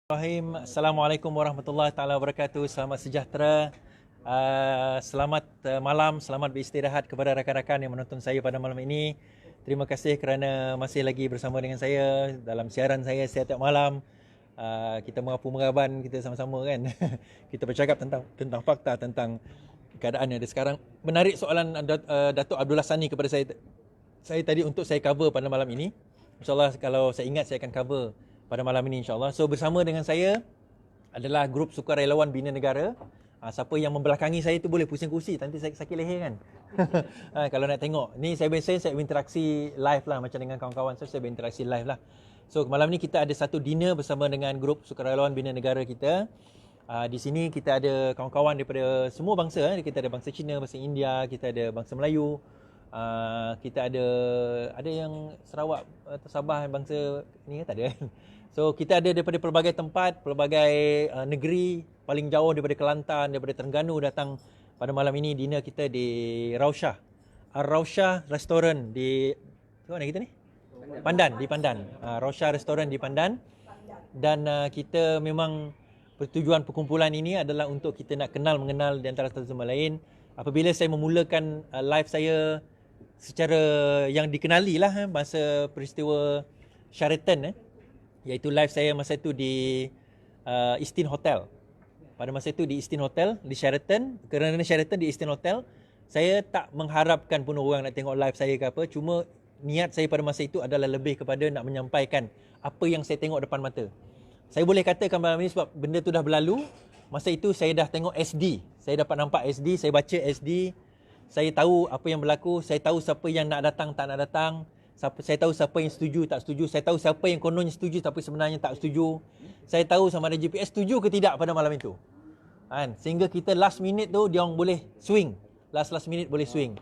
Assalamualaikum warahmatullahi taala wabarakatuh. Selamat sejahtera. Selamat malam, selamat beristirahat kepada rakan-rakan yang menonton saya pada malam ini. Terima kasih kerana masih lagi bersama dengan saya dalam siaran saya setiap malam. Kita mengapu-mengaban, kita sama-sama kan. Kita bercakap tentang fakta, tentang keadaan yang ada sekarang. Menarik soalan Datuk Abdullah Sani kepada saya tadi untuk saya cover pada malam ini. InsyaAllah kalau saya ingat saya akan cover pada malam ini insyaAllah. So bersama dengan saya adalah grup sukarelawan Bina Negara. Siapa yang membelakangi saya tu boleh pusing kursi, nanti saya sakit leher kan. Kalau nak tengok, ni saya berinteraksi live lah macam dengan kawan-kawan saya berinteraksi live lah. So malam ni kita ada satu dinner bersama dengan grup sukarelawan Bina Negara kita. Di sini kita ada kawan-kawan daripada semua bangsa. Kita ada bangsa Cina, bangsa India, kita ada bangsa Melayu. Kita ada yang Sarawak atau Sabah, bangsa ni tak ada. So kita ada daripada pelbagai tempat, pelbagai negeri, paling jauh daripada Kelantan, daripada Terengganu datang pada malam ini dinner kita di Rausyah. Rausyah Restoran di mana kita ni? Pandan, di Pandan. Rausyah Restoran di Pandan. Dan kita memang pertujuan perkumpulan ini adalah untuk kita nak kenal mengenal di antara satu sama lain. Apabila saya memulakan live saya secara yang dikenali lah masa peristiwa Sheraton, iaitu live saya masa itu di Istin Hotel. Pada masa itu di Istin Hotel, di Sheraton. Kerana Sheraton di Istin Hotel, saya tak mengharapkan pun orang nak tengok live saya ke apa. Cuma niat saya pada masa itu adalah lebih kepada nak menyampaikan apa yang saya tengok depan mata. Saya boleh katakan malam ini sebab benda tu dah berlalu. Masa itu saya dah tengok SD. Saya dapat nampak SD, saya baca SD. Saya tahu apa yang berlaku, saya tahu siapa yang nak datang, tak nak datang. Saya tahu siapa yang setuju, tak setuju. Saya tahu siapa yang kononnya setuju tapi sebenarnya tak setuju. Saya tahu sama ada GPS setuju ke tidak pada malam itu. Sehingga kita last minute tu dia orang boleh swing. Last minute boleh swing.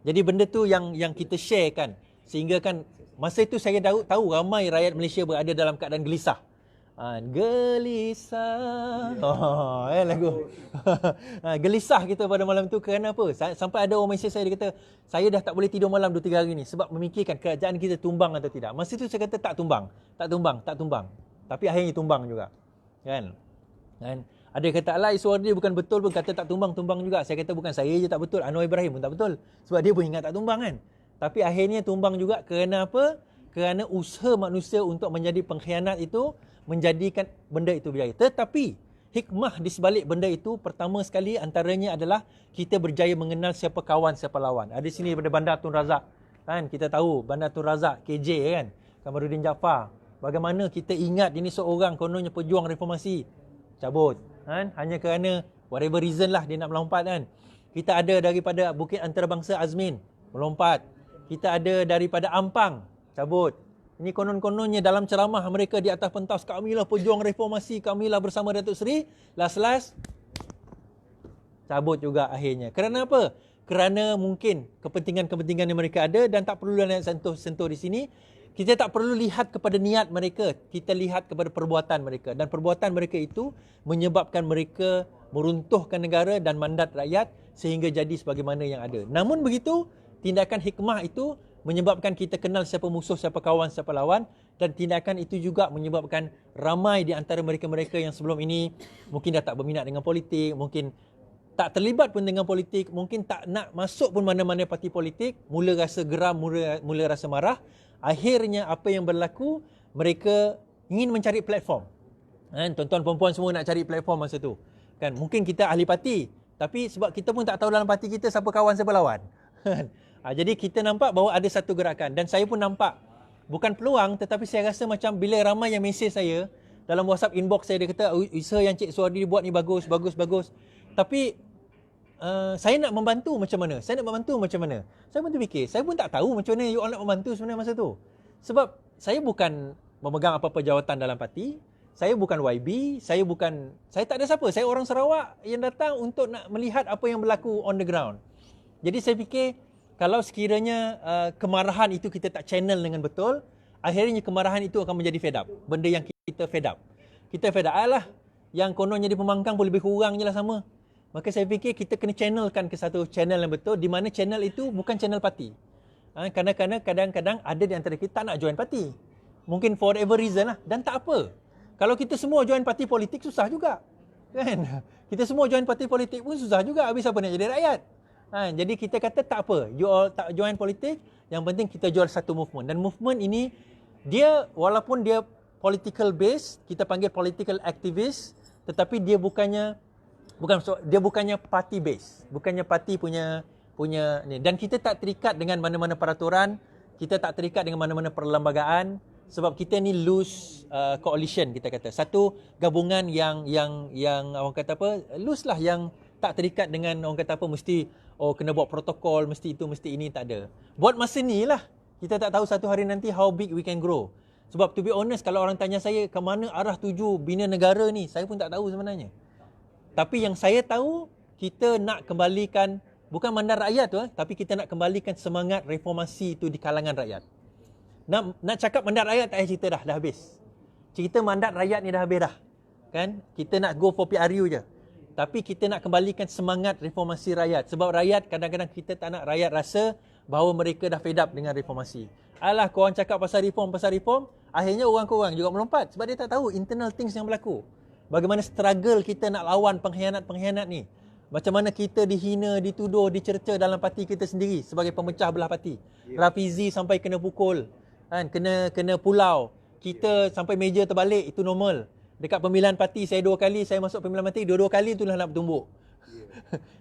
Jadi benda tu yang kita share kan. Sehingga kan masa itu saya tahu ramai rakyat Malaysia berada dalam keadaan gelisah. Gelisah. Lagu. Gelisah kita pada malam tu kerana apa? Sampai ada orang mesej saya, dia kata, saya dah tak boleh tidur malam 2-3 hari ni sebab memikirkan kerajaan kita tumbang atau tidak. Masa tu saya kata tak tumbang. Tapi akhirnya tumbang juga. Kan? Ada kata alah suara dia bukan betul pun, kata tak tumbang juga. Saya kata bukan saya je tak betul, Anwar Ibrahim pun tak betul. Sebab dia pun ingat tak tumbang kan. Tapi akhirnya tumbang juga kerana apa? Kerana usaha manusia untuk menjadi pengkhianat itu menjadikan benda itu berjaya. Tetapi hikmah di sebalik benda itu pertama sekali antaranya adalah kita berjaya mengenal siapa kawan, siapa lawan. Ada sini daripada Bandar Tun Razak. Kan kita tahu Bandar Tun Razak KJ kan. Kamaruddin Jaafar. Bagaimana kita ingat ini seorang kononnya pejuang reformasi. Cabut. Kan? Hanya kerana whatever reason lah dia nak melompat kan. Kita ada daripada Bukit Antarabangsa Azmin. Melompat. Kita ada daripada Ampang. Cabut. Ini konon-kononnya dalam ceramah mereka di atas pentas, kamilah pejuang reformasi, kamilah bersama Datuk Seri. Last cabut juga akhirnya. Kerana apa? Kerana mungkin kepentingan-kepentingan yang mereka ada dan tak perlu nak sentuh di sini. Kita tak perlu lihat kepada niat mereka, kita lihat kepada perbuatan mereka. Dan perbuatan mereka itu menyebabkan mereka meruntuhkan negara dan mandat rakyat sehingga jadi sebagaimana yang ada. Namun begitu, tindakan hikmah itu menyebabkan kita kenal siapa musuh, siapa kawan, siapa lawan, dan tindakan itu juga menyebabkan ramai di antara mereka-mereka yang sebelum ini mungkin dah tak berminat dengan politik, mungkin tak terlibat pun dengan politik, mungkin tak nak masuk pun mana-mana parti politik, mula rasa geram, mula rasa marah. Akhirnya apa yang berlaku, mereka ingin mencari platform. Tuan-tuan perempuan semua nak cari platform masa tu. Kan, mungkin kita ahli parti, tapi sebab kita pun tak tahu dalam parti kita siapa kawan, siapa lawan. Jadi kita nampak bahawa ada satu gerakan dan saya pun nampak bukan peluang tetapi saya rasa macam bila ramai yang mesej saya dalam WhatsApp inbox saya, dia kata usaha yang Cik Suardi buat ni bagus. Tapi saya nak membantu macam mana? Saya pun terfikir, saya pun tak tahu macam mana you all nak membantu sebenarnya masa tu. Sebab saya bukan memegang apa-apa jawatan dalam parti, saya bukan YB, saya tak ada siapa. Saya orang Sarawak yang datang untuk nak melihat apa yang berlaku on the ground. Jadi saya fikir kalau sekiranya kemarahan itu kita tak channel dengan betul, akhirnya kemarahan itu akan menjadi fed up. Benda yang kita fed up. Kita fed up lah. Yang kononnya di pembangkang pun lebih kurang je lah sama. Maka saya fikir kita kena channelkan ke satu channel yang betul, di mana channel itu bukan channel parti. Kadang-kadang ada di antara kita tak nak join parti. Mungkin for whatever reason lah. Dan tak apa. Kalau kita semua join parti politik susah juga. Kan? Kita semua join parti politik pun susah juga. Habis apa nak jadi rakyat? Jadi kita kata tak apa. You all tak join politik. Yang penting kita jual satu movement. Dan movement ini, dia walaupun dia political base, kita panggil political activist, tetapi dia bukannya party base. Bukannya parti punya ni. Dan kita tak terikat dengan mana-mana peraturan. Kita tak terikat dengan mana-mana perlembagaan. Sebab kita ni loose coalition, kita kata. Satu gabungan yang orang kata apa, loose lah, yang tak terikat dengan orang kata apa, mesti kena buat protokol, mesti itu, mesti ini, tak ada. Buat masa ni lah, kita tak tahu satu hari nanti how big we can grow. Sebab to be honest, kalau orang tanya saya ke mana arah tuju bina negara ni, saya pun tak tahu sebenarnya. Tapi yang saya tahu, kita nak kembalikan, bukan mandat rakyat tu, tapi kita nak kembalikan semangat reformasi itu di kalangan rakyat. Nak cakap mandat rakyat tak payah cerita dah habis. Cerita mandat rakyat ni dah habis dah. Kan? Kita nak go for PRU je. Tapi kita nak kembalikan semangat reformasi rakyat. Sebab rakyat, kadang-kadang kita tak nak rakyat rasa bahawa mereka dah fed up dengan reformasi. Alah, korang cakap pasal reform, akhirnya orang-korang juga melompat. Sebab dia tak tahu internal things yang berlaku. Bagaimana struggle kita nak lawan pengkhianat-pengkhianat ni. Macam mana kita dihina, dituduh, dicerca dalam parti kita sendiri sebagai pemecah belah parti. Rafizi sampai kena pukul. Kan, kena pulau. Kita sampai meja terbalik, itu normal. Dekat pemilihan parti saya 2 kali, saya masuk pemilihan parti, 2 kali itulah nak bertumbuk.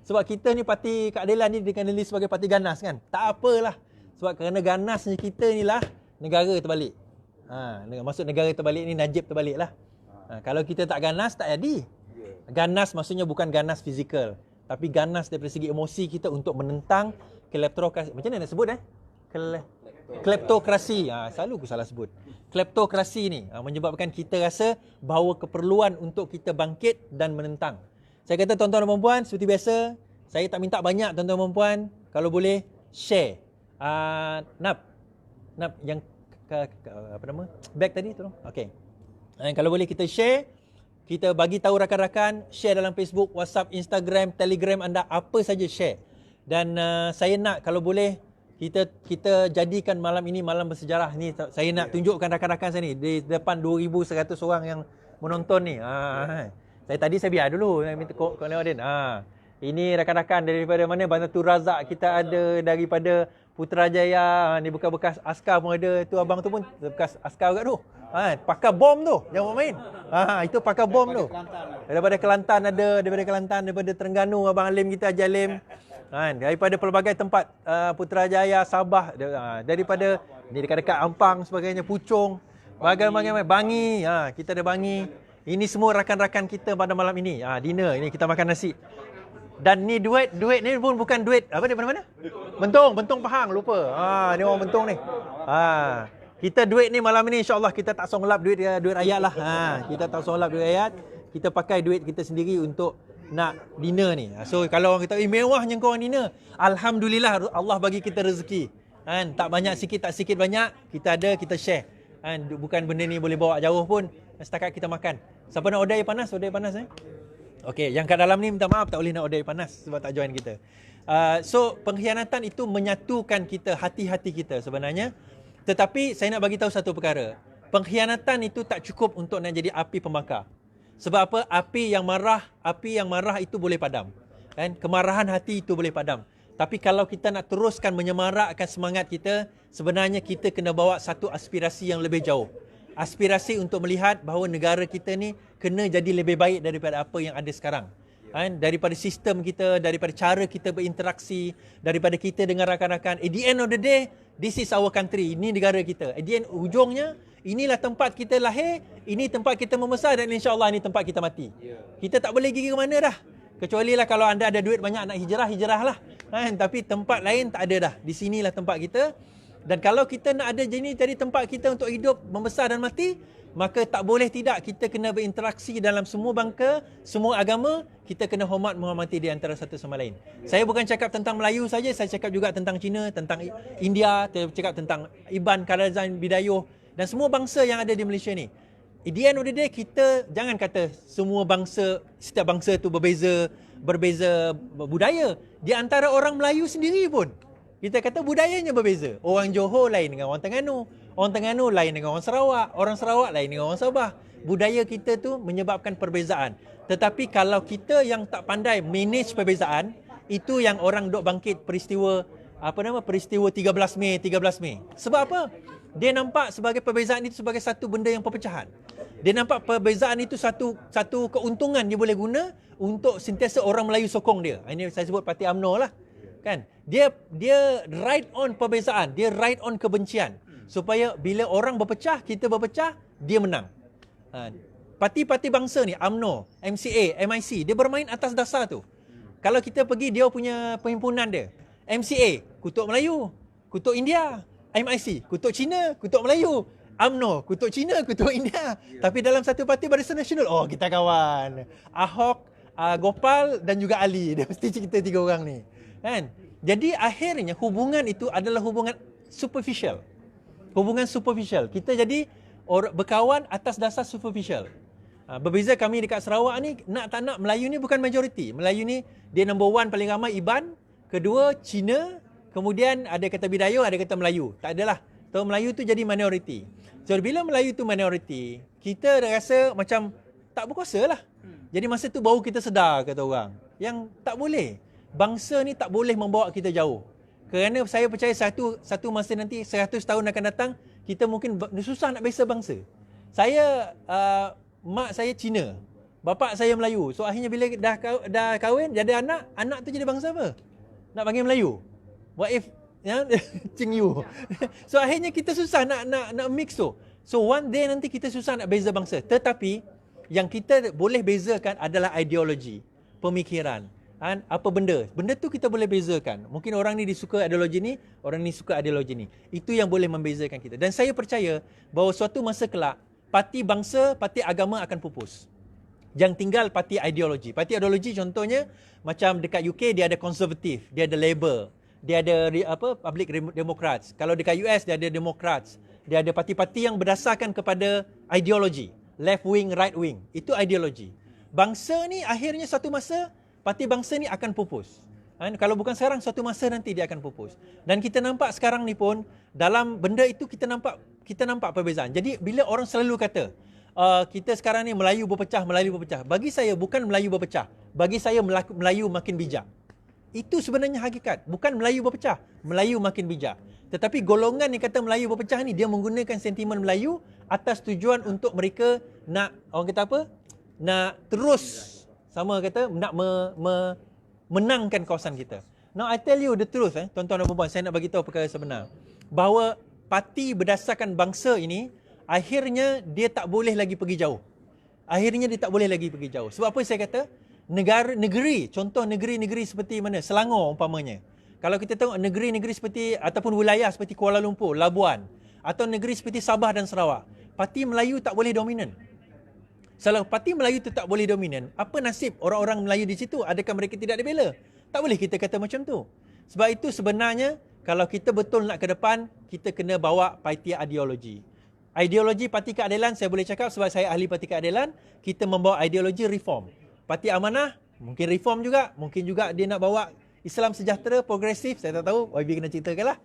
Sebab kita ni parti keadilan ni dikenali sebagai parti ganas kan. Tak apalah. Sebab kerana ganasnya kita ni lah negara terbalik. Maksud negara terbalik ni Najib terbalik lah. Kalau kita tak ganas tak jadi. Ganas maksudnya bukan ganas fizikal, tapi ganas daripada segi emosi kita untuk menentang kleptokrasi. Macam mana nak sebut kleptokrasi. Selalu aku salah sebut. Kleptokrasi ni menyebabkan kita rasa bahawa keperluan untuk kita bangkit dan menentang. Saya kata tuan-tuan dan puan-puan, seperti biasa, saya tak minta banyak tuan-tuan dan puan-puan, kalau boleh share. Nap yang apa nama? Back tadi tolong. Okey. Kalau boleh kita share, kita bagi tahu rakan-rakan, share dalam Facebook, WhatsApp, Instagram, Telegram anda, apa saja share. Dan saya nak kalau boleh kita jadikan malam ini malam bersejarah ni. Saya nak tunjukkan rakan-rakan saya ni di depan 2,100 orang yang menonton ni. Saya biar dulu minta koordinat. Ini rakan-rakan daripada mana? Banatul Razak kita ada, daripada Putrajaya, ni bekas askar pun ada. Tu abang tu pun bekas askar juga tu. Pakar bom tu, jangan main. Itu pakar bom tu. Daripada Kelantan ada, daripada Terengganu abang Alim kita, Haji Alim. Daripada pelbagai tempat, Putrajaya, Sabah, daripada ni dekat-dekat Ampang sebagainya, Puchong, bagai-bagai, Bangi, kita ada Bangi. Ini semua rakan-rakan kita pada malam ini. Dinner, ini kita makan nasi. Dan ni duit ni pun bukan duit apa daripada mana? Bentong Pahang, lupa. Ni orang Bentong ni. Kita duit ni malam ni insya-Allah kita tak songlap duit rakyat lah. Kita tak songlap duit rakyat. Kita pakai duit kita sendiri untuk nak dinner ni. So kalau orang kata mewahnya kau orang dinner, alhamdulillah Allah bagi kita rezeki. Tak banyak sikit, tak sikit banyak, kita ada, kita share. Bukan benda ni boleh bawa jauh pun, setakat kita makan. Siapa nak order air panas? Okey, yang kat dalam ni minta maaf tak boleh nak order air panas sebab tak join kita. So pengkhianatan itu menyatukan kita, hati-hati kita sebenarnya. Tetapi saya nak bagi tahu satu perkara. Pengkhianatan itu tak cukup untuk nak jadi api pembakar. Sebab apa? Api yang marah itu boleh padam. Kan? Kemarahan hati itu boleh padam. Tapi kalau kita nak teruskan menyemarakkan semangat kita, sebenarnya kita kena bawa satu aspirasi yang lebih jauh. Aspirasi untuk melihat bahawa negara kita ni kena jadi lebih baik daripada apa yang ada sekarang. Daripada sistem kita, daripada cara kita berinteraksi, daripada kita dengan rakan-rakan. At the end of the day, this is our country. Ini negara kita. At the end, ujungnya, inilah tempat kita lahir, ini tempat kita membesar dan insya-Allah ini tempat kita mati. Kita tak boleh pergi ke mana dah. Kecuali lah kalau anda ada duit banyak nak hijrah lah. Tapi tempat lain tak ada dah. Di sinilah tempat kita. Dan kalau kita nak ada jadi tempat kita untuk hidup, membesar dan mati, maka tak boleh tidak kita kena berinteraksi dalam semua bangsa, semua agama, kita kena menghormati di antara satu sama lain. Saya bukan cakap tentang Melayu saja, saya cakap juga tentang Cina, tentang India, saya cakap tentang Iban, Kadazan, Bidayuh dan semua bangsa yang ada di Malaysia ni. At the end of the day, kita jangan kata semua bangsa, setiap bangsa tu berbeza budaya. Di antara orang Melayu sendiri pun kita kata budayanya berbeza. Orang Johor lain dengan orang Terengganu lain dengan orang Sarawak lain dengan orang Sabah. budaya kita tu menyebabkan perbezaan. Tetapi kalau kita yang tak pandai manage perbezaan, itu yang orang dok bangkit peristiwa peristiwa 13 Mei. Sebab apa? Dia nampak sebagai perbezaan itu sebagai satu benda yang perpecahan. Dia nampak perbezaan itu satu keuntungan dia boleh guna untuk sentiasa orang Melayu sokong dia. Ini saya sebut parti UMNO lah. Kan? Dia ride on perbezaan, dia ride on kebencian. Supaya bila orang berpecah, kita berpecah, dia menang. Parti-parti bangsa ni, UMNO, MCA, MIC, dia bermain atas dasar tu. Kalau kita pergi dia punya perhimpunan dia, MCA, kutuk Melayu, kutuk India, MIC, kutuk Cina, kutuk Melayu, UMNO, kutuk Cina, kutuk India. Tapi dalam satu parti Barisan Nasional, oh kita kawan. Ahok, Gopal dan juga Ali. Dia mesti cerita tiga orang ni. Kan? Jadi akhirnya hubungan itu adalah hubungan superficial. Hubungan superficial. Kita jadi berkawan atas dasar superficial. Berbeza kami dekat Sarawak ni, nak tak nak Melayu ni bukan majoriti. Melayu ni dia number one paling ramai Iban, kedua Cina, kemudian ada kata Bidayuh, ada kata Melayu. Tak adalah. Tahu Melayu tu jadi minoriti. So bila Melayu tu minoriti, kita rasa macam tak berkuasa lah. Jadi masa tu baru kita sedar, kata orang, yang tak boleh. Bangsa ni tak boleh membawa kita jauh. Kerana saya percaya satu masa nanti 100 tahun akan datang, kita mungkin susah nak beza bangsa. Saya mak saya Cina, bapa saya Melayu. So akhirnya bila dah kahwin, jadi anak tu jadi bangsa apa? Nak panggil Melayu. What if Cing Yu. So akhirnya kita susah nak mix tu. So one day nanti kita susah nak beza bangsa. Tetapi yang kita boleh bezakan adalah ideologi, pemikiran. Apa benda tu kita boleh bezakan. Mungkin orang ni disuka ideologi ni, orang ni suka ideologi ni. Itu yang boleh membezakan kita. Dan saya percaya bahawa suatu masa kelak, parti bangsa, parti agama akan pupus. Yang tinggal parti ideologi. Parti ideologi contohnya macam dekat UK dia ada konservatif, dia ada Labour, dia ada Public Democrats. Kalau dekat US dia ada Democrats. Dia ada parti-parti yang berdasarkan kepada ideologi, left wing, right wing. Itu ideologi. Bangsa ni akhirnya satu masa parti bangsa ni akan pupus. Kalau bukan sekarang, suatu masa nanti dia akan pupus. Dan kita nampak sekarang ni pun, dalam benda itu kita nampak perbezaan. Jadi bila orang selalu kata, kita sekarang ni Melayu berpecah. Bagi saya bukan Melayu berpecah. Bagi saya Melayu makin bijak. Itu sebenarnya hakikat. Bukan Melayu berpecah, Melayu makin bijak. Tetapi golongan yang kata Melayu berpecah ni, dia menggunakan sentimen Melayu atas tujuan untuk mereka nak, orang kata apa? Nak terus, sama kata, nak menangkan kawasan kita. Now I tell you the truth, tuan-tuan dan puan-puan, saya nak bagi tahu perkara sebenar. Bahawa parti berdasarkan bangsa ini, akhirnya dia tak boleh lagi pergi jauh. Sebab apa saya kata? Negeri, contoh negeri-negeri seperti mana? Selangor umpamanya. Kalau kita tengok negeri-negeri seperti, ataupun wilayah seperti Kuala Lumpur, Labuan, atau negeri seperti Sabah dan Sarawak, parti Melayu tak boleh dominan. Kalau parti Melayu itu tak boleh dominan, apa nasib orang-orang Melayu di situ? Adakah mereka tidak dibela? Tak boleh kita kata macam tu. Sebab itu sebenarnya, kalau kita betul nak ke depan, kita kena bawa parti ideologi. Ideologi Parti Keadilan, saya boleh cakap sebab saya ahli Parti Keadilan, kita membawa ideologi reform. Parti Amanah, mungkin reform juga. Mungkin juga dia nak bawa Islam sejahtera, progresif, saya tak tahu, YB kena ceritakan lah.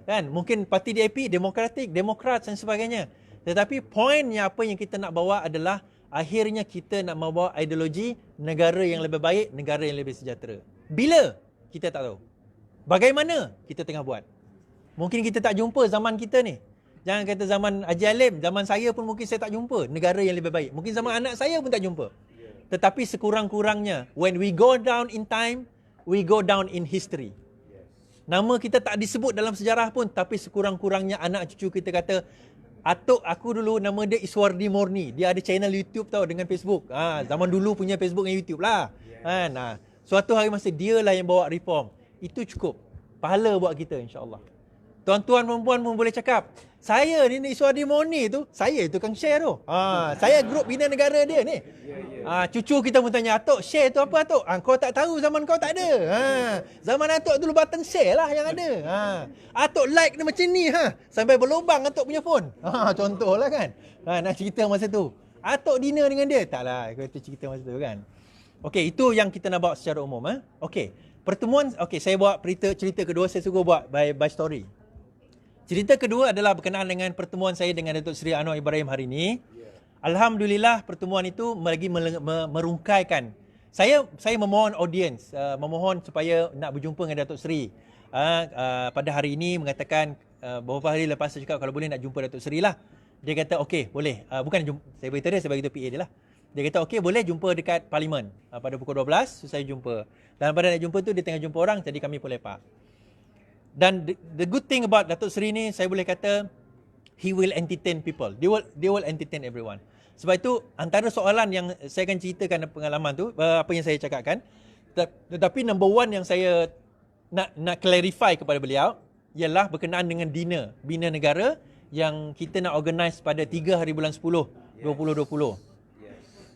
Kan? Mungkin Parti DAP, Demokratik, Demokrat dan sebagainya. Tetapi poinnya apa yang kita nak bawa adalah akhirnya kita nak membawa ideologi negara yang lebih baik, negara yang lebih sejahtera. Bila? Kita tak tahu. Bagaimana? Kita tengah buat. Mungkin kita tak jumpa zaman kita ni. Jangan kata zaman Haji Alim, zaman saya pun mungkin saya tak jumpa negara yang lebih baik. Mungkin zaman anak saya pun tak jumpa. Tetapi sekurang-kurangnya, when we go down in time, we go down in history. Nama kita tak disebut dalam sejarah pun, tapi sekurang-kurangnya anak cucu kita kata, atuk aku dulu nama dia Iswardi Morni. Dia ada channel YouTube tau dengan Facebook. Zaman dulu punya Facebook dan YouTube lah. Suatu hari masa dia lah yang bawa reform. Itu cukup. Pahala buat kita insya-Allah. Tuan-tuan perempuan pun boleh cakap, saya ni Iswardi Morni tu, saya tukang share tu. Saya grup bina negara dia ni. Cucu kita pun tanya, atuk share tu apa atuk? Kau tak tahu, zaman kau tak ada. Zaman atuk dulu button share lah yang ada. Atuk like dia macam ni sampai berlubang atuk punya phone. Contohlah kan. Nak cerita masa tu. Atuk dinner dengan dia. Taklah, aku cerita masa tu kan. Okey, itu yang kita nak bawa secara umum. Okey, pertemuan, saya buat cerita kedua, saya suka buat by story. Cerita kedua adalah berkenaan dengan pertemuan saya dengan Datuk Seri Anwar Ibrahim hari ini. Alhamdulillah pertemuan itu lagi merungkaikan. Saya memohon audiens, memohon supaya nak berjumpa dengan Datuk Seri. Pada hari ini mengatakan beberapa hari lepas saya cakap kalau boleh nak jumpa Datuk Seri lah. Dia kata okey, boleh. Saya beritahu dia, saya bagi tahu PA dia lah. Dia kata okey, boleh jumpa dekat Parlimen pada pukul 12, so saya jumpa. Dan pada nak jumpa tu dia tengah jumpa orang, jadi kami pun lepak. Dan the good thing about Datuk Seri ni, saya boleh kata he will entertain people. They will entertain everyone. Sebab itu antara soalan yang saya akan ceritakan pengalaman tu, apa yang saya cakapkan. Tetapi number one yang saya nak clarify kepada beliau ialah berkenaan dengan dinner Bina Negara yang kita nak organize pada 3 hari bulan 10 2020.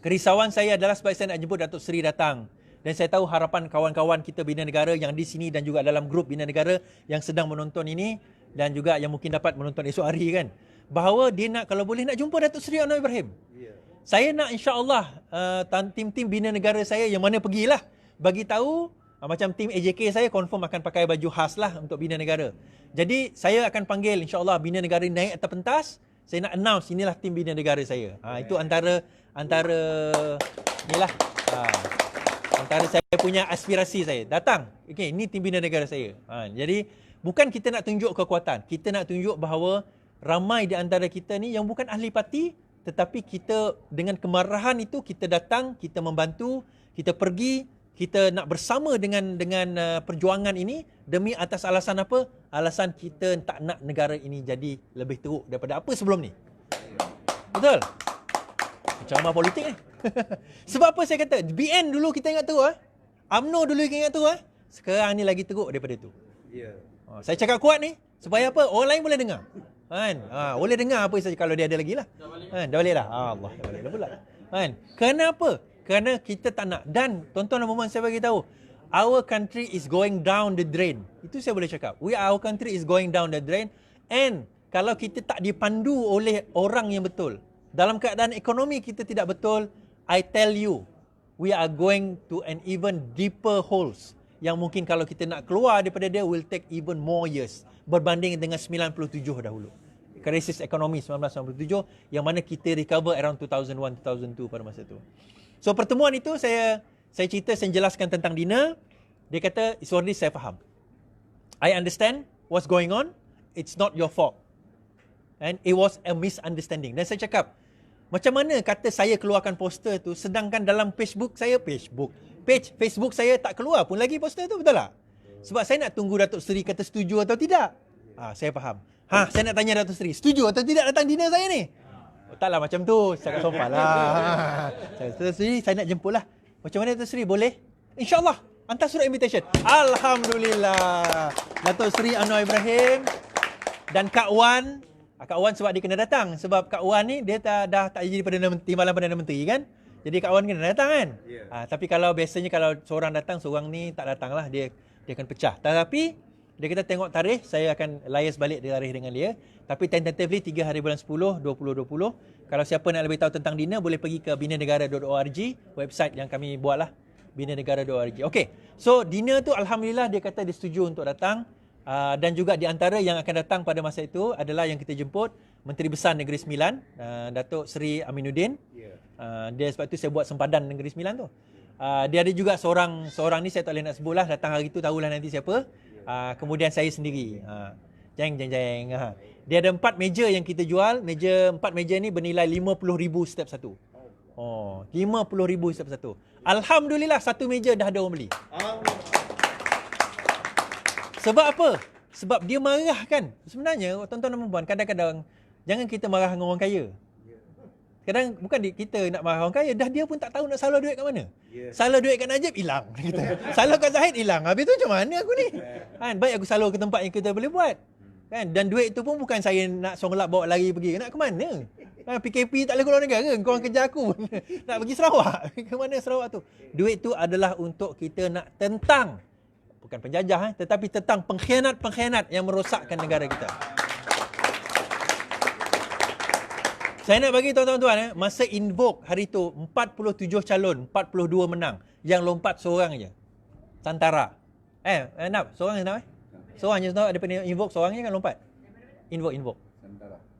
Kerisauan saya adalah sebab saya nak jemput Datuk Seri datang. Dan saya tahu harapan kawan-kawan kita Bina Negara yang di sini dan juga dalam grup Bina Negara yang sedang menonton ini dan juga yang mungkin dapat menonton esok hari kan, bahawa dia nak kalau boleh nak jumpa Datuk Seri Anwar Ibrahim. Saya nak insya-Allah tim-tim Bina Negara saya yang mana pergilah bagi tahu macam tim AJK saya confirm akan pakai baju khas lah untuk Bina Negara. Jadi saya akan panggil insya-Allah Bina Negara naik atas pentas, saya nak announce inilah tim Bina Negara saya. Itu antara inilah antara saya punya aspirasi saya. Datang. Okey, ini tim Bina Negara saya. Jadi bukan kita nak tunjuk kekuatan, kita nak tunjuk bahawa ramai di antara kita ni yang bukan ahli parti, tetapi kita dengan kemarahan itu kita datang, kita membantu, kita pergi, kita nak bersama dengan perjuangan ini demi atas alasan apa? Alasan kita tak nak negara ini jadi lebih teruk daripada apa sebelum ni. Betul? Ceramah politik ni. Sebab apa saya kata? BN dulu kita ingat teruk UMNO dulu kita ingat teruk sekarang ni lagi teruk daripada tu. Saya cakap kuat ni supaya apa? Orang lain boleh dengar. Kan? Boleh dengar apa saja kalau dia ada lagi lah. Dah balik dah. Allah, dah balik dah pula. Kan? Kenapa? Kerana kita tak nak. Dan tuan-tuan dan puan saya bagi tahu, our country is going down the drain. Itu saya boleh cakap. Our country is going down the drain. And kalau kita tak dipandu oleh orang yang betul, dalam keadaan ekonomi kita tidak betul, I tell you, we are going to an even deeper holes yang mungkin kalau kita nak keluar daripada dia will take even more years berbanding dengan 97 dahulu. Krisis ekonomi 1997 yang mana kita recover around 2001-2002 pada masa itu. So pertemuan itu saya cerita, saya jelaskan tentang dinner. Dia kata, it's already saya faham. I understand what's going on. It's not your fault. And it was a misunderstanding. Dan saya cakap, macam mana kata saya keluarkan poster tu sedangkan dalam page Facebook saya tak keluar pun lagi poster tu, betul tak? Sebab saya nak tunggu Datuk Seri kata setuju atau tidak. Saya faham. Saya nak tanya Datuk Seri, setuju atau tidak datang dinner saya ni? Taklah macam tu, cakap sopan lah. Datuk Seri, saya nak jemput lah. Macam mana Datuk Seri, boleh? InsyaAllah, hantar surat invitation. Alhamdulillah. Datuk Seri Anwar Ibrahim dan Kak Wan sebab dia kena datang. Sebab Kak Wan ni dia dah tak jadi Timbalan Perdana Menteri kan. Jadi Kak Wan kena datang kan. Tapi kalau biasanya kalau seorang datang, seorang ni tak datang lah. Dia akan pecah. Tapi dia kata tengok tarikh, saya akan liaise balik di tarikh dengan dia. Tapi tentatively 3 hari bulan 10 2020. Kalau siapa nak lebih tahu tentang dinner, boleh pergi ke binanegara.org, website yang kami buat lah, binanegara.org. Okay, so dinner tu Alhamdulillah dia kata dia setuju untuk datang. Dan juga di antara yang akan datang pada masa itu adalah yang kita jemput Menteri Besar Negeri Sembilan, Datuk Seri Aminuddin. Dia sebab tu saya buat sempadan Negeri Sembilan tu. Dia ada juga seorang ni saya tak boleh nak sebut lah, datang hari tu tahulah nanti siapa. Kemudian saya sendiri. Jeng. Dia ada 4 meja yang kita jual. 4 meja ni bernilai 50,000 setiap satu. 50,000 setiap satu. Alhamdulillah satu meja dah ada orang beli. Sebab apa? Sebab dia marah kan. Sebenarnya tuan-tuan dan puan, kadang-kadang jangan kita marah dengan orang kaya. Kadang bukan kita nak marah orang kaya, dah dia pun tak tahu nak salah duit kat mana. Salah duit kat Najib, hilang. Salah kat Zahid, hilang. Habis tu macam mana aku ni? Kan, baik aku salah ke tempat yang kita boleh buat. Kan? Dan duit tu pun bukan saya nak songlap bawa lari pergi. Nak ke mana? Kan, PKP tak boleh keluar negara. Korang kerja aku pun. Nak pergi Sarawak. Ke mana Sarawak tu? Duit tu adalah untuk kita nak tentang, bukan penjajah, tetapi tentang pengkhianat-pengkhianat yang merosakkan negara kita. Saya nak bagi tuan-tuan, masa invoke hari tu 47 calon, 42 menang. Yang lompat seorang je. Tantara. Nak seorang je nak seorang je tahu daripada invoke, seorang je kan lompat. Invoke.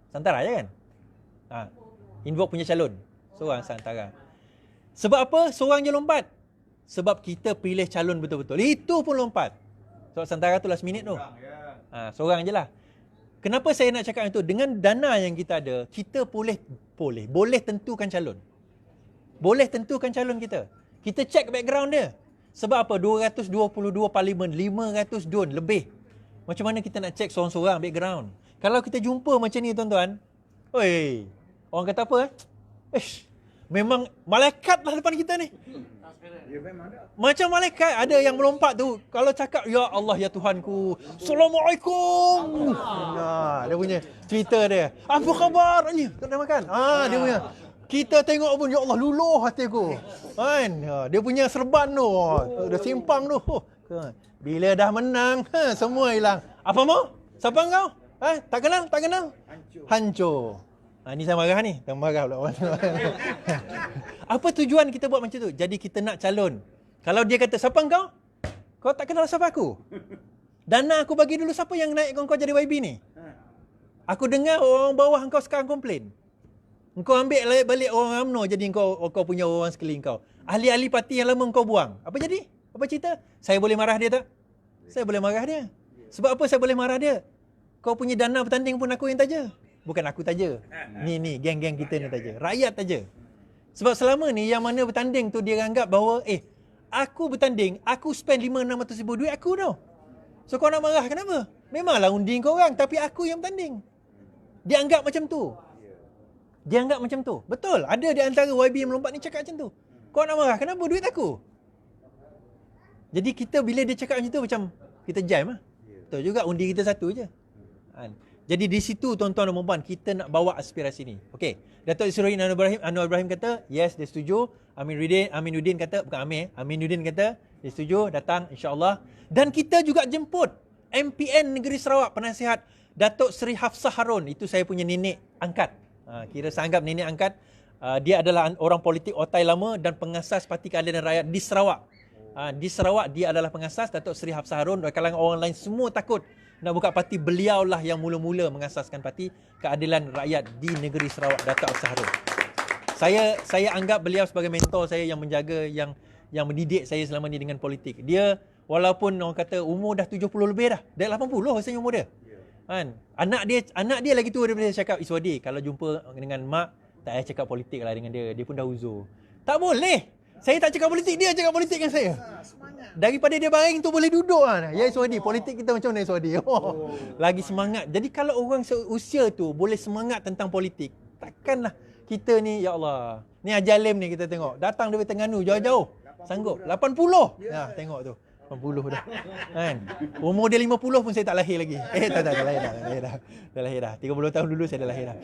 Tantara je kan? Invoke punya calon. Seorang seantara. Sebab apa? Seorang je lompat. Sebab kita pilih calon betul-betul. Itu pun lompat. Sebab seantara tu last minute tu. Seorang je lah. Kenapa saya nak cakap itu? Dengan dana yang kita ada, kita boleh tentukan calon. Boleh tentukan calon kita. Kita check background dia. Sebab apa? 222 parlimen, 500 DUN lebih. Macam mana kita nak check seorang-seorang background? Kalau kita jumpa macam ni tuan-tuan, oi, orang kata apa? Memang malaikat lah depan kita ni. Macam malaikat. Ada yang melompat tu. Kalau cakap, ya Allah, ya Tuhanku, Assalamualaikum. Dia punya cerita dia. Apa khabar ni? Tak ada makan. Dia punya. Kita tengok pun, ya Allah, luluh hatiku. Kan? Dia punya serban tu. Dia simpang tu. Bila dah menang, semua hilang. Apa mau? Siapa kau? Tak kenal? Tak kenal? Hancur. Ni saya marah ni. Saya marah pula. Apa tujuan kita buat macam tu? Jadi kita nak calon. Kalau dia kata, siapa kau? Kau tak kenal siapa aku? Dana aku bagi dulu, siapa yang naik kau jadi YB ni? Aku dengar orang bawah kau sekarang komplain. Kau ambil balik orang UMNO jadi kau punya orang sekeliling kau. Ahli-ahli parti yang lama kau buang. Apa jadi? Apa cerita? Saya boleh marah dia tak? Saya boleh marah dia. Sebab apa saya boleh marah dia? Kau punya dana bertanding pun aku yang taja. Bukan aku taja. Ni geng-geng kita ni taja. Rakyat taja. Sebab selama ni yang mana bertanding tu dia anggap bahawa aku bertanding, aku spend 500-600 ribu duit aku tau. So kau nak marah kenapa? Memanglah undi kau orang tapi aku yang bertanding. Dia anggap macam tu. Dia anggap macam tu. Betul. Ada di antara YB yang melompat ni cakap macam tu. Kau nak marah kenapa duit aku? Jadi kita bila dia cakap macam tu macam kita jam lah. Betul juga undi kita satu je. Jadi di situ tuan-tuan dan puan, kita nak bawa aspirasi ni. Okey. Datuk Seri Anwar Ibrahim kata, yes, dia setuju. Aminuddin kata, bukan Amir, Aminuddin kata, dia setuju, datang insya-Allah. Dan kita juga jemput MPN Negeri Sarawak, penasihat Datuk Seri Hafsah Harun. Itu saya punya nenek angkat. Kira saya anggap nenek angkat. Dia adalah orang politik otai lama dan pengasas Parti Keadilan Rakyat di Sarawak. Di Sarawak dia adalah pengasas. Datuk Seri Hafsah Harun. Kalangan orang lain semua takut nak buka parti. Beliaulah yang mula-mula mengasaskan Parti Keadilan Rakyat di negeri Sarawak, Datuk Hafsah Harun. Saya anggap beliau sebagai mentor saya yang menjaga, yang mendidik saya selama ni dengan politik. Dia walaupun orang kata umur dah 70 lebih dah. Dah 80 rasanya umur dia. Kan? Anak dia lagi tua daripada saya cakap, Iswadi, kalau jumpa dengan mak, tak payah cakap politik lah dengan dia. Dia pun dah uzur. Tak boleh. Saya tak cakap politik, dia cakap politik dengan saya. Daripada dia baring tu boleh duduk lah. Ya Iswadi, politik kita macam mana Iswadi? Lagi semangat. Jadi kalau orang seusia tu boleh semangat tentang politik, takkanlah kita ni, ya Allah. Ni Ajalim ni kita tengok. Datang dari Terengganu jauh-jauh. Sanggup. 80. Tengok tu. 80 dah. Kan? Umur dia 50 pun saya tak lahir lagi. Tak lahir dah. 30 tahun dulu saya dah lahir dah.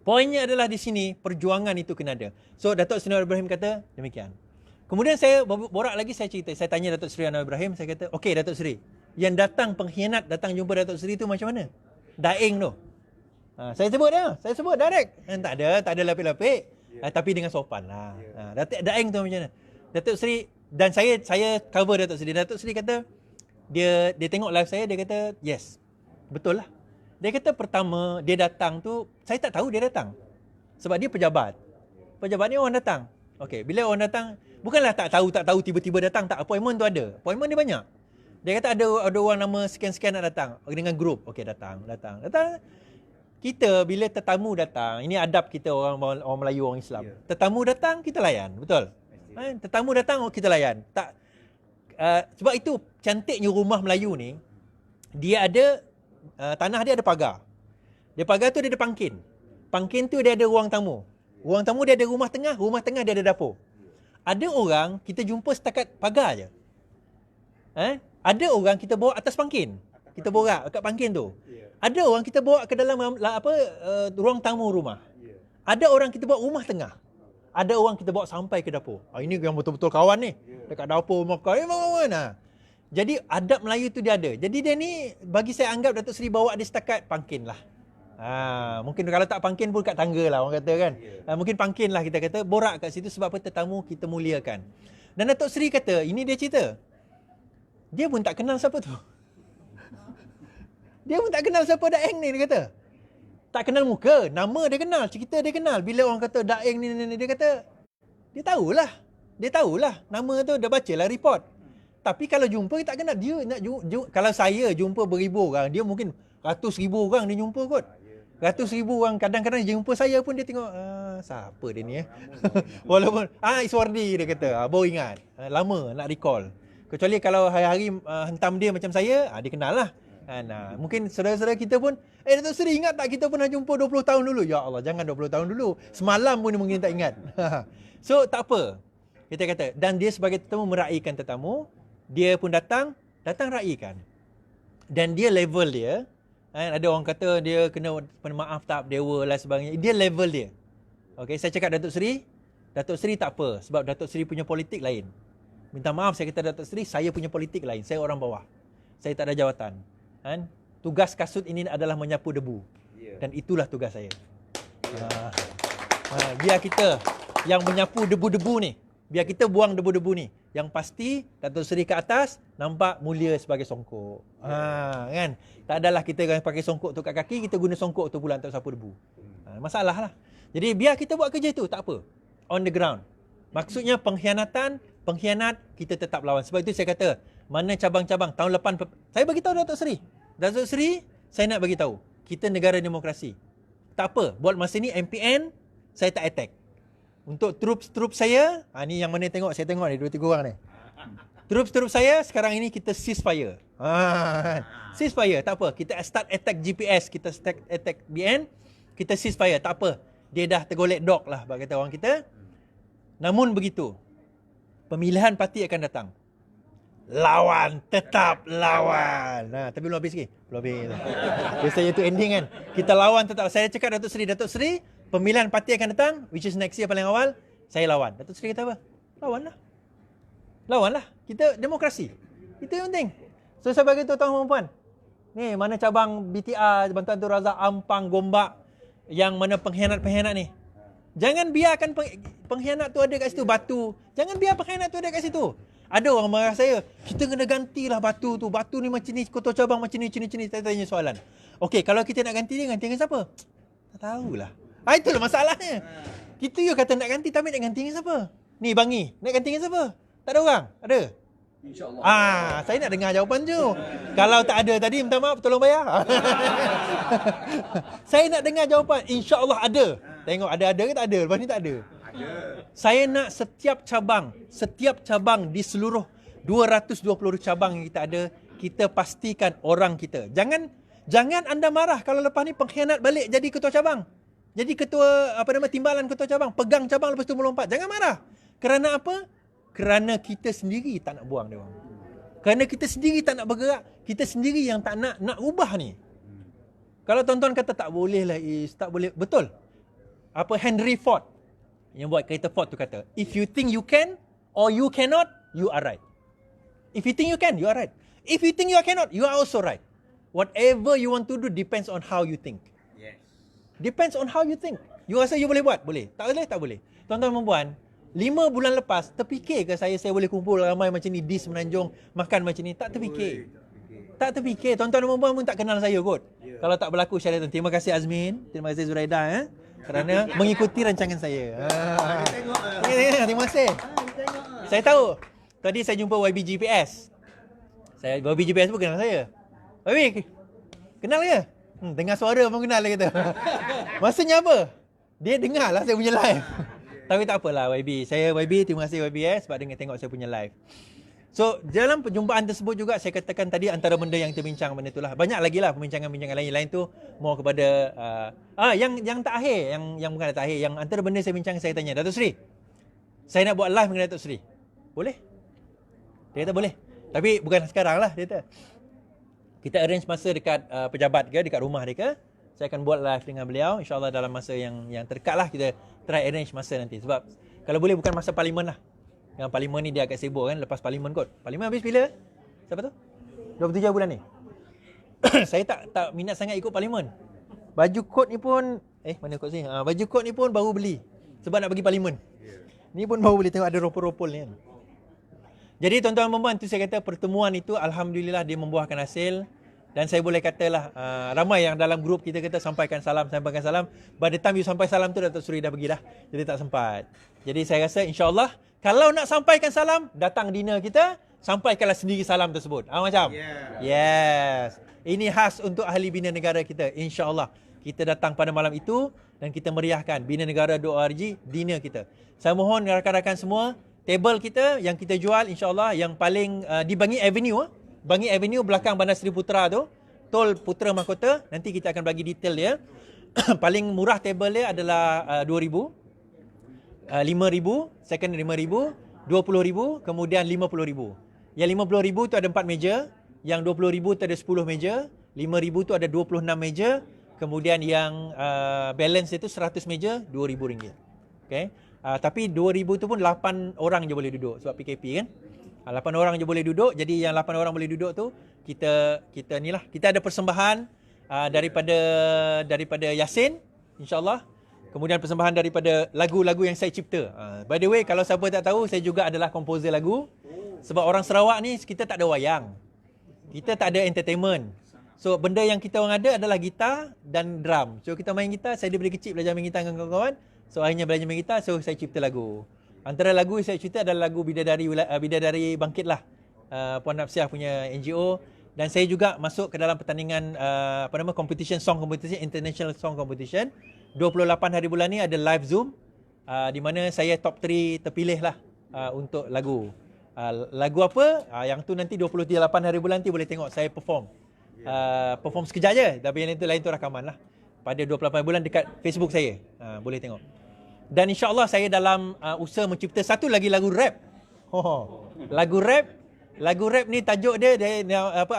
Poinnya adalah di sini, perjuangan itu kena ada. So, Datuk Seri Anwar Ibrahim kata, demikian. Kemudian saya borak lagi, saya cerita. Saya tanya Datuk Seri Anwar Ibrahim, saya kata, okey Datuk Seri, yang datang pengkhianat, datang jumpa Datuk Seri tu macam mana? Daeng tu. Saya sebut dia. Saya sebut direct. Tak ada lapik-lapik. Tapi dengan sopan lah. Daeng tu macam mana? Datuk Seri, dan saya cover Datuk Seri. Datuk Seri kata, dia tengok live saya, dia kata, yes, betul lah. Dia kata pertama dia datang tu, saya tak tahu dia datang. Sebab dia pejabat. Pejabat ni orang datang. Okey, bila orang datang, bukanlah tak tahu tiba-tiba datang, tak, appointment tu ada. Appointment dia banyak. Dia kata ada orang nama sekian-sekian nak datang dengan grup. Okey, datang. Kita bila tetamu datang, ini adab kita orang Melayu, orang Islam. Tetamu datang kita layan, betul? Tetamu datang kita layan. Tak sebab itu cantiknya rumah Melayu ni, dia ada tanah dia ada pagar. Dia pagar tu dia ada pangkin. Pangkin tu dia ada ruang tamu. Ruang tamu dia ada rumah tengah dia ada dapur. Ada orang kita jumpa setakat pagar je. Ada orang kita bawa atas pangkin. Kita borak kat pangkin tu. Ada orang kita bawa ke dalam ruang tamu rumah. Ada orang kita bawa rumah tengah. Ada orang kita bawa sampai ke dapur. Ini yang betul-betul kawan ni. Dekat dapur makan. Mana? Jadi adab Melayu tu dia ada. Jadi dia ni bagi saya anggap Datuk Seri bawa dia setakat pangkin lah. Mungkin kalau tak pangkin pun kat tangga lah orang kata kan. Mungkin pangkin lah kita kata. Borak kat situ sebab apa, tetamu kita muliakan. Dan Datuk Seri kata, ini dia cerita. Dia pun tak kenal siapa tu. Dia pun tak kenal siapa Daeng ni, dia kata. Tak kenal muka, nama dia kenal, cerita dia kenal. Bila orang kata Daeng ni, dia kata, dia tahulah. Dia tahulah. Nama tu dah bacalah report. Tapi kalau jumpa, dia tak kenal. Dia nak kalau saya jumpa beribu orang, dia mungkin ratus ribu orang dia jumpa kot. Ratus ribu orang kadang-kadang jumpa saya pun dia tengok, siapa dia ni Walaupun, Iswardi dia kata, baru ingat. Lama nak recall. Kecuali kalau hari-hari hentam dia macam saya, dia kenal lah. Mungkin saudara-saudara kita pun, Datuk Seri ingat tak kita pernah jumpa 20 tahun dulu? Ya Allah, jangan 20 tahun dulu. Semalam pun mungkin tak ingat. So, tak apa. Kita kata, dan dia sebagai tetamu meraihkan tetamu, dia pun datang raikan. Dan dia level dia, ada orang kata dia kena maaf tak, dewa lah sebagainya. Dia level dia. Okay, saya cakap Datuk Seri tak apa. Sebab Datuk Seri punya politik lain. Minta maaf saya kata Datuk Seri, saya punya politik lain. Saya orang bawah. Saya tak ada jawatan. Tugas kasut ini adalah menyapu debu. Dan itulah tugas saya. Biar kita yang menyapu debu-debu ni, biar kita buang debu-debu ni. Yang pasti Datuk Seri ke atas nampak mulia sebagai songkok. Kan? Tak adalah kita pakai songkok tu kat kaki, kita guna songkok tu pula untuk sapu debu. Masalah lah. Jadi biar kita buat kerja tu, tak apa. On the ground. Maksudnya pengkhianat kita tetap lawan. Sebab itu saya kata, mana cabang-cabang tahun lepas saya bagi tahu Datuk Seri, saya nak bagi tahu, kita negara demokrasi. Tak apa, buat masa ni MPN saya tak attack. Untuk troops saya, ni yang mana tengok, saya tengok ni 2-3 orang ni. Troops saya sekarang ini kita ceasefire. Ceasefire, tak apa. Kita start attack GPS, kita start attack BN, kita ceasefire, tak apa. Dia dah tergolek dog lah, bagi kata orang kita. Namun begitu, pemilihan parti akan datang. Lawan, tetap lawan. Tapi belum habis lagi. Belum habis. Biasanya tu ending kan. Kita lawan tetap. Saya cakap Datuk Seri, pemilihan parti akan datang, which is next year paling awal, saya lawan. Datuk Seri kata apa? Lawanlah. Kita demokrasi. Itu yang penting. So saya bagi tahu tuan-tuan dan puan. Ni mana cabang BTR, Bantuan Tun Razak, Ampang, Gombak, yang mana pengkhianat-pengkhianat ni. Jangan biarkan pengkhianat tu ada kat situ, Batu. Jangan biar pengkhianat tu ada kat situ. Ada orang marah saya, kita kena gantilah Batu tu. Batu ni macam ni, ketua cabang macam ni. Saya tanya soalan. Okey, kalau kita nak ganti dia, ganti dengan siapa? Tak tahulah. Itulah masalahnya. Kita kata nak ganti, tapi nak ganti dengan siapa? Ni Bangi, nak ganti dengan siapa? Tak ada orang? Ada? InsyaAllah. Saya nak dengar jawapan tu. Kalau tak ada tadi, minta maaf, tolong bayar. Saya nak dengar jawapan. InsyaAllah ada. Tengok ada ke tak ada? Lepas ni tak ada. Saya nak setiap cabang di seluruh 220 cabang yang kita ada, kita pastikan orang kita. Jangan anda marah kalau lepas ni pengkhianat balik jadi ketua cabang. Jadi ketua timbalan ketua cabang, pegang cabang lepas tu melompat. Jangan marah. Kerana apa? Kerana kita sendiri tak nak buang dia orang. Kerana kita sendiri tak nak bergerak, kita sendiri yang tak nak ubah ni. Kalau tuan-tuan kata tak boleh lah tak boleh. Betul. Henry Ford yang buat kereta Ford tu kata, if you think you can or you cannot, you are right. If you think you can, you are right. If you think you cannot, you are also right. Whatever you want to do depends on how you think. Yes. Depends on how you think. You rasa you boleh buat? Boleh. Tak boleh? Tak boleh. Tuan-tuan dan puan, 5 bulan lepas, terfikir ke saya boleh kumpul ramai macam ni di Semenanjung, makan macam ni? Tak terfikir. Tak terfikir. Tuan-tuan dan puan pun tak kenal saya kot. Kalau tak berlaku syariat. Terima kasih Azmin. Terima kasih Zuraida. Kerana mengikuti rancangan saya. Terima kasih. Saya tahu. Tadi saya jumpa YB GPS. YB GPS pun kenal saya. YB, kenal ke? Dengar suara pun kenal dia kata. Maksudnya apa? Dia dengar lah saya punya live. Tapi tak apalah YB. Terima kasih YB sebab dia tengok saya punya live. So, dalam perjumpaan tersebut juga saya katakan tadi antara benda yang terbincang benda itulah. Banyak lagi lah perbincangan-bincangan lain tu more kepada yang tak akhir, yang bukan tak akhir, yang antara benda saya bincang, saya tanya, Datuk Seri, saya nak buat live dengan Datuk Seri. Boleh? Dia kata boleh. Tapi bukan sekarang lah, dia kata. Kita arrange masa dekat pejabat ke, dekat rumah dia ke. Saya akan buat live dengan beliau, insya-Allah dalam masa yang terdekat lah, kita try arrange masa nanti. Sebab kalau boleh bukan masa parlimen lah. Yang parlimen ni dia agak sibuk kan, lepas parlimen kot. Parlimen habis bila? Siapa tu? 27 bulan ni. Saya tak minat sangat ikut parlimen. Baju kot ni pun mana kot sini? Baju kot ni pun baru beli sebab nak pergi parlimen. Ni pun baru beli, tengok ada ropol-ropol ni kan. Jadi tuan-tuan dan puan, tu saya kata pertemuan itu alhamdulillah dia membuahkan hasil. Dan saya boleh katalah ramai yang dalam grup kita kata sampaikan salam. By the time you sampai salam tu Datuk Seri dah pergi dah. Jadi tak sempat. Jadi saya rasa insya-Allah kalau nak sampaikan salam, datang dinner kita, sampaikanlah sendiri salam tersebut. Macam? Yes. Ini khas untuk ahli bina negara kita. InsyaAllah kita datang pada malam itu dan kita meriahkan binanegara.org dinner kita. Saya mohon rakan-rakan semua, table kita yang kita jual insyaAllah yang paling di Bangi Avenue. Bangi Avenue belakang Bandar Seri Putra tu, Tol Putra Mahkota. Nanti kita akan bagi detail dia. Paling murah table dia adalah 2,000. 5,000, second 5,000, 20,000, kemudian 50,000. Yang 50,000 tu ada 4 meja, yang 20,000 tu ada 10 meja, 5,000 tu ada 26 meja, kemudian yang balance itu 100 meja, RM2,000. Okay? Tapi 2,000 tu pun 8 orang je boleh duduk sebab PKP kan. 8 orang je boleh duduk, jadi yang 8 orang boleh duduk tu kita ni lah, kita ada persembahan daripada Yasin insya-Allah. Kemudian persembahan daripada lagu-lagu yang saya cipta. By the way, kalau siapa tak tahu, saya juga adalah komposer lagu. Sebab orang Sarawak ni kita tak ada wayang. Kita tak ada entertainment. So benda yang kita orang ada adalah gitar dan drum. So kita main gitar, saya daripada kecil belajar main gitar dengan kawan-kawan. So akhirnya belajar main gitar, so saya cipta lagu. Antara lagu yang saya cipta adalah lagu Bidadari Bangkit lah. Puan Napsiah punya NGO. Dan saya juga masuk ke dalam pertandingan song competition, international song competition. 28 hari bulan ni ada live Zoom. Di mana saya top 3 terpilih lah untuk lagu. Lagu apa? Yang tu nanti 28 hari bulan nanti boleh tengok saya perform. Perform sekejap je. Tapi yang lain tu rakaman lah. Pada 28 bulan dekat Facebook saya. Boleh tengok. Dan insya-Allah saya dalam usaha mencipta satu lagi lagu rap. Lagu rap ni tajuk dia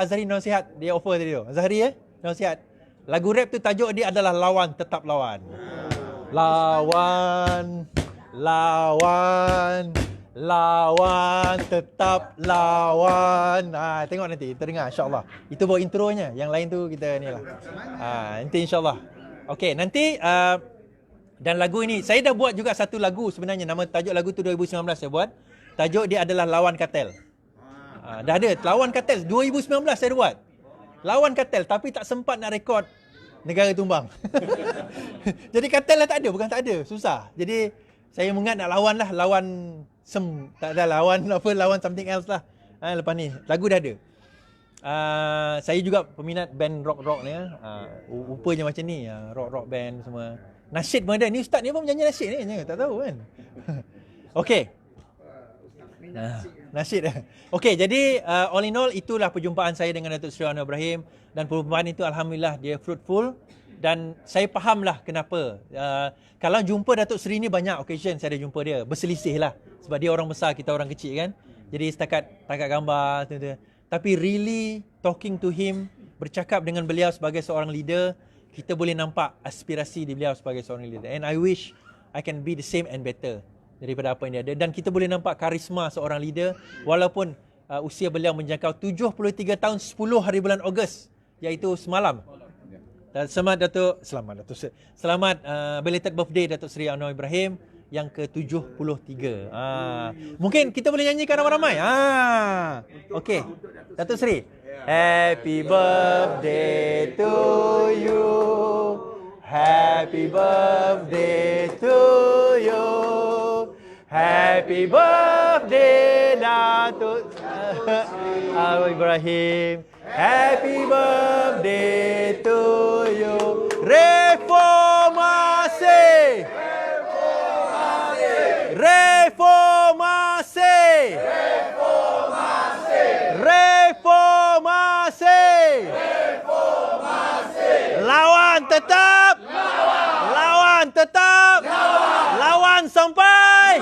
Azhari Nasihat dia offer tadi tu. Azhari Nasihat. Lagu rap tu tajuk dia adalah Lawan Tetap Lawan. Lawan tetap lawan. Tengok nanti terdengar insya-Allah. Itu baru intronya. Yang lain tu kita ni lah. Nanti insya-Allah. Okey, nanti dan lagu ini, saya dah buat juga satu lagu sebenarnya. Nama tajuk lagu tu 2019 saya buat. Tajuk dia adalah Lawan Kartel. Dah ada, Lawan Kartel. 2019 saya buat. Lawan Kartel, tapi tak sempat nak rekod Negara Tumbang. Jadi kartel lah tak ada, bukan tak ada. Susah. Jadi, saya mengat nak lawan lah. Tak ada lawan something else lah. Lepas ni, lagu dah ada. Saya juga peminat band rock-rock ni. Rupanya macam ni. Rock-rock band semua. Nasyid pun ada. Ni ustaz ni pun menyanyi nasyid ni. Tak tahu kan. Okey. Nasyid. Okey, jadi all in all itulah perjumpaan saya dengan Datuk Seri Anwar Ibrahim. Dan perjumpaan itu alhamdulillah dia fruitful. Dan saya fahamlah kenapa. Kalau jumpa Datuk Seri ni banyak occasion saya ada jumpa dia. Berselisih lah. Sebab dia orang besar, kita orang kecil kan. Jadi setakat gambar. Tapi really talking to him, bercakap dengan beliau sebagai seorang leader, kita boleh nampak aspirasi di beliau sebagai seorang leader. And I wish I can be the same and better daripada apa yang dia ada. Dan kita boleh nampak karisma seorang leader walaupun usia beliau menjangkau 73 tahun 10 hari bulan Ogos, iaitu semalam. Dan selamat belated birthday Datuk Seri Anwar Ibrahim yang ke-73. Mungkin kita boleh nyanyikan ramai-ramai. Okey. Datuk Seri. Happy birthday to you. Happy birthday to you. Happy birthday Datuk Anwar Ibrahim. Happy birthday to you. Reformasi. Reformasi. Reformasi. Reformasi. Reformasi. Lawan tetap. Lawan tetap. Lawan sampai.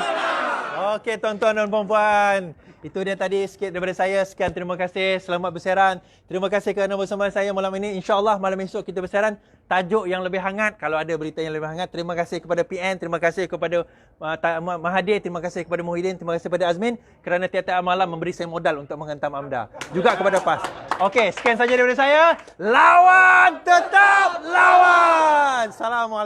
Okey tuan-tuan dan puan-puan. Itu dia tadi sikit daripada saya. Sekian, terima kasih. Selamat bersiaran. Terima kasih kerana bersama saya malam ini. InsyaAllah malam esok kita bersiaran tajuk yang lebih hangat. Kalau ada berita yang lebih hangat. Terima kasih kepada PN. Terima kasih kepada Mahathir. Terima kasih kepada Muhyiddin. Terima kasih kepada Azmin. Kerana tiap-tiap malam memberi saya modal untuk menghantam AMDA. Juga kepada PAS. Okey, sekian saja daripada saya. Lawan tetap lawan. Assalamualaikum.